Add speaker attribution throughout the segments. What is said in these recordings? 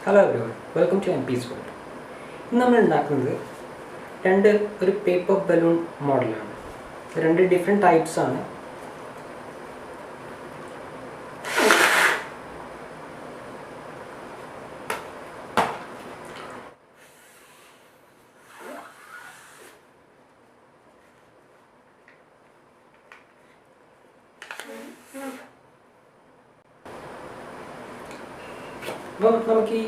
Speaker 1: Hello everyone, welcome to MP's world. ഇന്ന് നമ്മൾ ഉണ്ടാക്കുന്നത് ഒരു പേപ്പർ ബലൂൺ മോഡലാണ്. രണ്ട് ഡിഫറെൻറ്റ് ടൈപ്സ് ആണ്. അപ്പം നമുക്ക് ഈ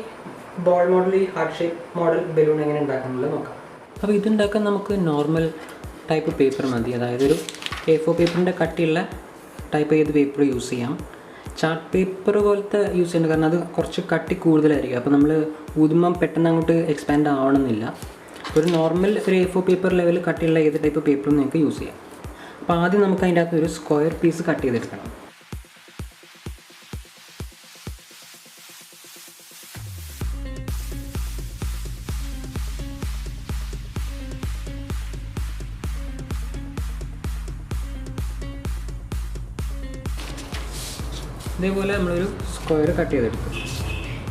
Speaker 1: ബോൾ മോഡൽ, ഈ ഹാർട്ട് ഷേപ്പ് മോഡൽ ബലൂൺ എങ്ങനെ ഉണ്ടാക്കാനുള്ളത് നോക്കാം. അപ്പോൾ ഇതുണ്ടാക്കാൻ നമുക്ക് നോർമൽ ടൈപ്പ് പേപ്പർ മതി. അതായത് ഒരു A4 പേപ്പറിൻ്റെ കട്ടിയുള്ള ടൈപ്പ് ഏത് പേപ്പർ യൂസ് ചെയ്യാം. ചാർട്ട് പേപ്പർ പോലത്തെ യൂസ് ചെയ്യേണ്ട, കാരണം അത് കുറച്ച് കട്ടി കൂടുതലായിരിക്കും. അപ്പോൾ നമ്മൾ ഊതുമ്പം പെട്ടെന്ന് അങ്ങോട്ട് എക്സ്പാൻഡ് ആവണമെന്നില്ല. ഒരു നോർമൽ ഒരു A4 പേപ്പർ ലെവൽ കട്ടിയുള്ള ഏത് ടൈപ്പ് പേപ്പറും നിങ്ങൾക്ക് യൂസ് ചെയ്യാം. അപ്പോൾ ആദ്യം നമുക്ക് അതിൻ്റെ അകത്ത് ഒരു സ്ക്വയർ പീസ് കട്ട് ചെയ്തെടുക്കണം. ഇതേപോലെ നമ്മളൊരു സ്ക്വയർ കട്ട് ചെയ്തെടുക്കും.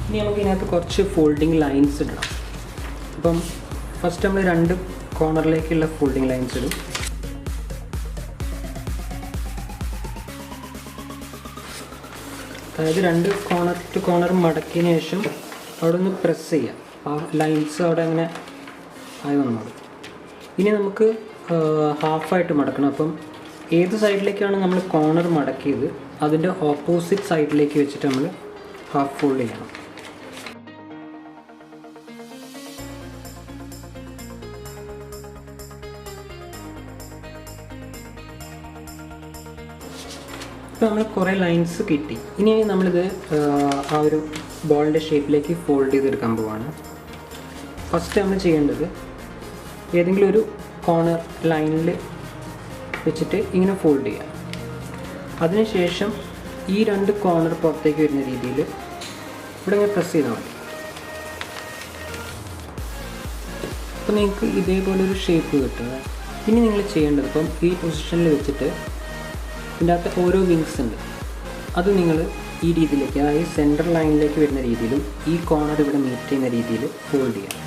Speaker 1: ഇനി നമുക്ക് ഇതിനകത്ത് കുറച്ച് ഫോൾഡിങ് ലൈൻസ് ഇടണം. അപ്പം ഫസ്റ്റ് നമ്മൾ രണ്ട് കോർണറിലേക്കുള്ള ഫോൾഡിങ് ലൈൻസ് ഇടും. അതായത് രണ്ട് കോർണർ ടു കോർണർ മടക്കിയതിന് ശേഷം അവിടെ ഒന്ന് പ്രസ് ചെയ്യാം. ആ ലൈൻസ് അവിടെ അങ്ങനെ ആയി വന്നോളൂ. ഇനി നമുക്ക് ഹാഫായിട്ട് മടക്കണം. അപ്പം ഏത് സൈഡിലേക്കാണ് നമ്മൾ കോർണർ മടക്കിയത് അതിൻ്റെ ഓപ്പോസിറ്റ് സൈഡിലേക്ക് വെച്ചിട്ട് നമ്മൾ ഹാഫ് ഫോൾഡ് ചെയ്യണം. ഇപ്പോൾ നമ്മൾ കുറേ ലൈൻസ് കിട്ടി. ഇനി നമ്മളിത് ആ ഒരു ബോളിൻ്റെ ഷേപ്പിലേക്ക് ഫോൾഡ് ചെയ്തെടുക്കാൻ പോവാണ്. ഫസ്റ്റ് നമ്മൾ ചെയ്യേണ്ടത് ഏതെങ്കിലും ഒരു കോർണർ ലൈനിൽ വെച്ചിട്ട് ഇങ്ങനെ ഫോൾഡ് ചെയ്യാം. അതിനുശേഷം ഈ രണ്ട് കോർണർ പുറത്തേക്ക് വരുന്ന രീതിയിൽ ഇവിടെ ഇങ്ങനെ പ്രസ് ചെയ്താൽ മതി. അപ്പോൾ നിങ്ങൾക്ക് ഇതേപോലെ ഒരു ഷേപ്പ് കിട്ടുക. ഇനി നിങ്ങൾ ചെയ്യേണ്ടത്, ഇപ്പം ഈ പൊസിഷനിൽ വെച്ചിട്ട് ഇതിൻ്റെ അകത്ത് ഓരോ വിങ്സ് ഉണ്ട്, അത് നിങ്ങൾ ഈ രീതിയിലേക്ക്, അതായത് സെൻറ്റർ ലൈനിലേക്ക് വരുന്ന രീതിയിലും ഈ കോർണർ ഇവിടെ മീറ്റ് ചെയ്യുന്ന രീതിയിൽ ഫോൾഡ് ചെയ്യാം.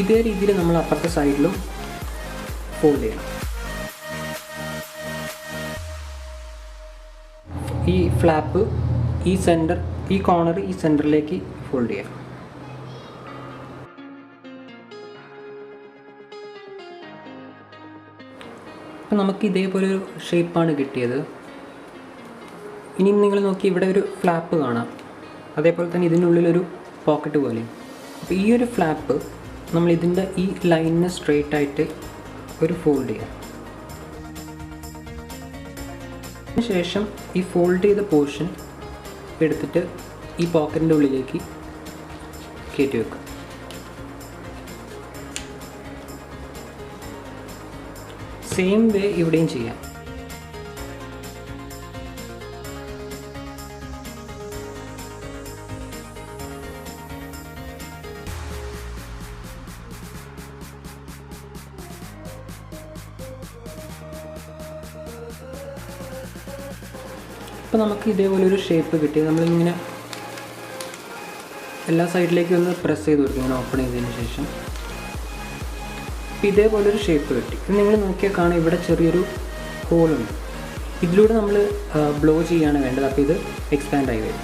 Speaker 1: ഇതേ രീതിയിൽ നമ്മൾ അപ്പുറത്തെ സൈഡിലും ഫോൾഡ് ചെയ്യണം. ഈ ഫ്ലാപ്പ് ഈ കോർണർ ഈ സെൻറ്ററിലേക്ക് ഫോൾഡ് ചെയ്യാം. അപ്പം നമുക്ക് ഇതേപോലെ ഒരു ഷേപ്പാണ് കിട്ടിയത്. ഇനി നിങ്ങൾ നോക്കി, ഇവിടെ ഒരു ഫ്ലാപ്പ് കാണാം, അതേപോലെ തന്നെ ഇതിനുള്ളിലൊരു പോക്കറ്റ് പോലെ. അപ്പോൾ ഈ ഒരു ഫ്ലാപ്പ് നമ്മൾ ഇതിൻ്റെ ഈ ലൈനിന് സ്ട്രെയിറ്റ് ആയിട്ട് ഒരു ഫോൾഡ് ചെയ്യാം. അതിനുശേഷം ഈ ഫോൾഡ് ചെയ്ത പോർഷൻ എടുത്തിട്ട് ഈ പോക്കറ്റിൻ്റെ ഉള്ളിലേക്ക് കയറ്റി വെക്കുക. സെയിം വേ ഇവിടെയും ചെയ്യാം. അപ്പോൾ നമുക്ക് ഇതേപോലെ ഒരു ഷേപ്പ് കിട്ടി. നമ്മളിങ്ങനെ എല്ലാ സൈഡിലേക്കും ഒന്ന് പ്രസ് ചെയ്ത് കൊടുക്കും, ഇങ്ങനെ ഓപ്പൺ ചെയ്തതിന് ശേഷം. അപ്പോൾ ഇതേപോലെ ഒരു ഷേപ്പ് കിട്ടി. ഇത് നിങ്ങൾ നോക്കിയാൽ കാണാം, ഇവിടെ ചെറിയൊരു ഹോളുണ്ട്. ഇതിലൂടെ നമ്മൾ ബ്ലോ ചെയ്യുകയാണ് വേണ്ടത്. അപ്പോൾ ഇത് എക്സ്പാൻഡ് ആയി വരും.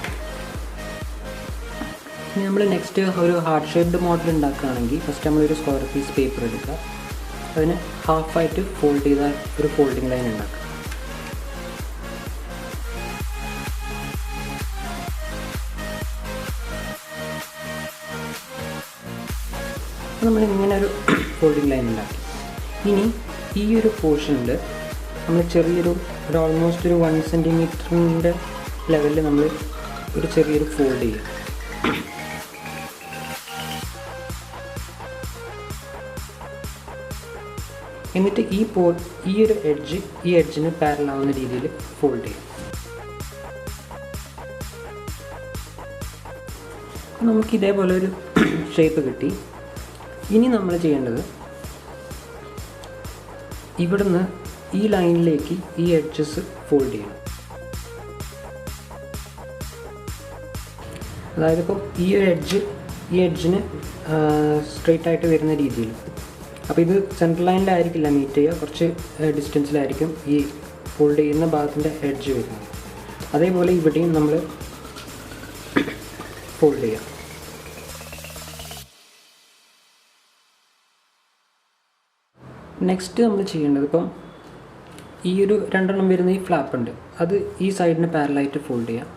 Speaker 1: ഇനി നമ്മൾ നെക്സ്റ്റ് ഒരു ഹാർട്ട് ഷേപ്ഡ് മോഡൽ ഉണ്ടാക്കുകയാണെങ്കിൽ ഫസ്റ്റ് നമ്മളൊരു സ്ക്വയർ പീസ് പേപ്പർ എടുക്കുക, അതിന് ഹാഫായിട്ട് ഫോൾഡ് ചെയ്ത ഒരു ഫോൾഡിങ് ലൈൻ ഉണ്ടാക്കുക. നമ്മളിങ്ങനെ ഒരു ഫോൾഡിങ് ലൈൻ ഉണ്ടാക്കി. ഇനി ഈ ഒരു പോർഷനിൽ നമ്മൾ ചെറിയൊരു ഓൾമോസ്റ്റ് ഒരു 1 സെൻറ്റിമീറ്ററിൻ്റെ ലെവലിൽ നമ്മൾ ഒരു ചെറിയൊരു ഫോൾഡ് ചെയ്യുക. എന്നിട്ട് ഈ ഒരു എഡ്ജിന് പാരലൽ ആവുന്ന രീതിയിൽ ഫോൾഡ് ചെയ്യുക. നമുക്ക് ഇതേപോലെ ഒരു ഷേപ്പ് കിട്ടി. ഇനി നമ്മൾ ചെയ്യേണ്ടത് ഇവിടുന്ന് ഈ ലൈനിലേക്ക് ഈ എഡ്ജസ് ഫോൾഡ് ചെയ്യണം. അതായത് ഇപ്പം ഈ ഒരു എഡ്ജിന് സ്ട്രെയിറ്റ് ആയിട്ട് വരുന്ന രീതിയിൽ. അപ്പോൾ ഇത് സെൻട്രൽ ലൈനിലായിരിക്കില്ല മീറ്റ് ചെയ്യുക, കുറച്ച് ഡിസ്റ്റൻസിലായിരിക്കും ഈ ഫോൾഡ് ചെയ്യുന്ന ഭാഗത്തിൻ്റെ എഡ്ജ് വരുന്നത്. അതേപോലെ ഇവിടെയും നമ്മൾ ഫോൾഡ് ചെയ്യാം. നെക്സ്റ്റ് നമ്മൾ ചെയ്യേണ്ടത്, ഇപ്പം ഈ ഒരു 2 എണ്ണം വരുന്ന ഈ ഫ്ലാപ്പ് ഉണ്ട്, അത് ഈ സൈഡിന് പാരലായിട്ട് ഫോൾഡ് ചെയ്യാം.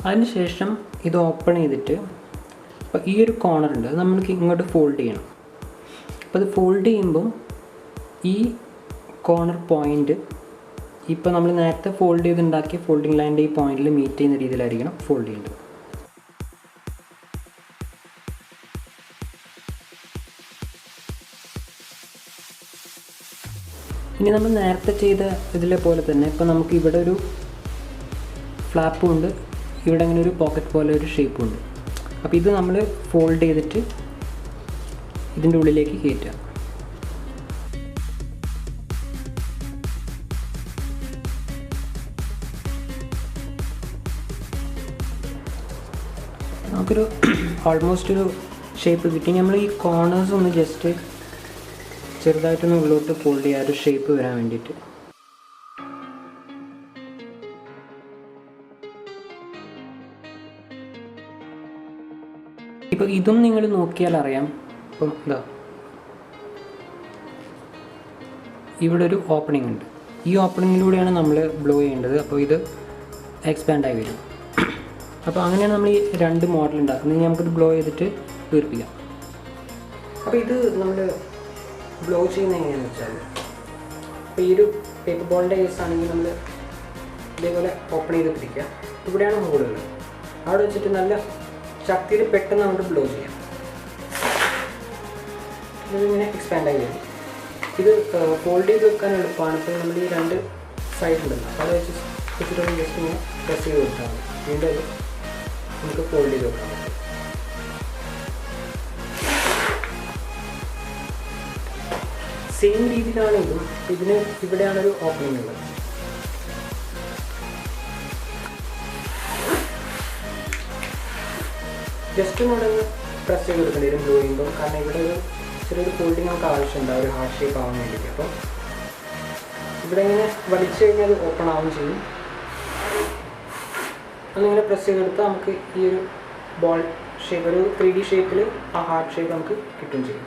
Speaker 1: അതിനുശേഷം ഇത് ഓപ്പൺ ചെയ്തിട്ട് അപ്പോൾ ഈ ഒരു കോർണർ ഉണ്ട്, അത് നമ്മൾക്ക് ഇങ്ങോട്ട് ഫോൾഡ് ചെയ്യണം. അപ്പോൾ അത് ഫോൾഡ് ചെയ്യുമ്പം ഈ കോർണർ പോയിൻ്റ് ഇപ്പോൾ നമ്മൾ നേരത്തെ ഫോൾഡ് ചെയ്തുണ്ടാക്കിയ ഫോൾഡിങ് ലൈൻ്റെ ഈ പോയിന്റിൽ മീറ്റ് ചെയ്യുന്ന രീതിയിലായിരിക്കണം ഫോൾഡ് ചെയ്യേണ്ടത്. ഇനി നമ്മൾ നേരത്തെ ചെയ്ത ഇതിലെ പോലെ തന്നെ ഇപ്പോൾ നമുക്ക് ഇവിടെ ഒരു ഫ്ലാപ്പും ഉണ്ട്, ഇവിടെ അങ്ങനെ ഒരു പോക്കറ്റ് പോലെ ഒരു ഷേപ്പും ഉണ്ട്. അപ്പോൾ ഇത് നമ്മൾ ഫോൾഡ് ചെയ്തിട്ട് ഇതിൻ്റെ ഉള്ളിലേക്ക് കയറ്റുക. നമുക്കൊരു ഓൾമോസ്റ്റ് ഒരു ഷേപ്പ് കിട്ടി. നമ്മൾ ഈ കോർണേഴ്സ് ഒന്ന് ജസ്റ്റ് ചെറുതായിട്ടൊന്ന് ഉള്ളോട്ട് ഫോൾഡ് ചെയ്യുക, ഒരു ഷേപ്പ് വരാൻ വേണ്ടിയിട്ട്. ഇപ്പോൾ ഇതും നിങ്ങൾ നോക്കിയാൽ അറിയാം. ഇപ്പം എന്താ ഇവിടെ ഒരു ഓപ്പണിംഗ് ഉണ്ട്, ഈ ഓപ്പണിങ്ങിലൂടെയാണ് നമ്മൾ ബ്ലോ ചെയ്യേണ്ടത്. അപ്പോൾ ഇത് എക്സ്പാൻഡ് ആയി വരും. അപ്പോൾ അങ്ങനെയാണ് നമ്മൾ ഈ 2 മോഡൽ ഉണ്ടാക്കുന്നത്. നമുക്കിത് ബ്ലോ ചെയ്തിട്ട് വീർപ്പിക്കാം. അപ്പോൾ ഇത് നമ്മൾ ബ്ലോ ചെയ്യുന്നത് എങ്ങനെയാണെന്ന് വെച്ചാൽ, അപ്പോൾ ഈ ഒരു പേപ്പർ ബോളിൻ്റെ കേസ് ആണെങ്കിൽ നമ്മൾ ഇതേപോലെ ഓപ്പൺ ചെയ്ത് പിടിക്കുക. ഇവിടെയാണ് ഹോളുകൾ, അവിടെ വെച്ചിട്ട് നല്ല ശക്തിയിൽ പെട്ടെന്ന് നമുക്ക് ബ്ലോ ചെയ്യാം. ഇതിങ്ങനെ എക്സ്പാൻഡ് ആയി വരും. ഇത് ഫോൾഡ് ചെയ്ത് വെക്കാൻ എളുപ്പമാണ്. ഇപ്പോൾ നമ്മൾ ഈ 2 സൈഡുണ്ടല്ലോ, അവിടെ വെച്ചിട്ട് ജസ്റ്റ് ഇങ്ങനെ പ്രസ് ചെയ്ത് കൊടുത്താൽ മതി. വീണ്ടും അത് നമുക്ക് ഫോൾഡ് ചെയ്ത് വെക്കാൻ പറ്റും. സെയിം രീതിയിലാണ് ഇതും. ഇതിന് ഇവിടെയാണൊരു ഓപ്പണിംഗ് ഉള്ളത്. ജസ്റ്റ് ഒന്ന് പ്രസ് ചെയ്ത് കൊടുക്കേണ്ടി വരും ബ്ലോ ചെയ്യുമ്പോൾ, കാരണം ഇവിടെ ഒരു ചെറിയൊരു ഫോൾഡിങ് നമുക്ക് ആവശ്യമുണ്ട് ഒരു ഹാർട്ട് ഷേപ്പ് ആവാൻ വേണ്ടിയിട്ട്. അപ്പോൾ ഇവിടെ ഇങ്ങനെ വലിച്ചു കഴിഞ്ഞാൽ അത് ഓപ്പൺ ആവുകയും ചെയ്യും. അതിങ്ങനെ പ്രസ് ചെയ്തെടുത്താൽ നമുക്ക് ഈ ഒരു ബോൾ ഷേപ്പ്, ഒരു 3D ഷേപ്പിൽ ആ ഹാർട്ട് ഷേപ്പ് നമുക്ക് കിട്ടുകയും ചെയ്യും.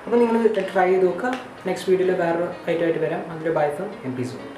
Speaker 1: അപ്പോൾ നിങ്ങൾ ട്രൈ ചെയ്ത് നോക്കുക. നെക്സ്റ്റ് വീഡിയോയിൽ വേറൊരു ഐറ്റമായിട്ട് വരാം. അതിൻ്റെ ബൈ ഫ്രം MP Zolt.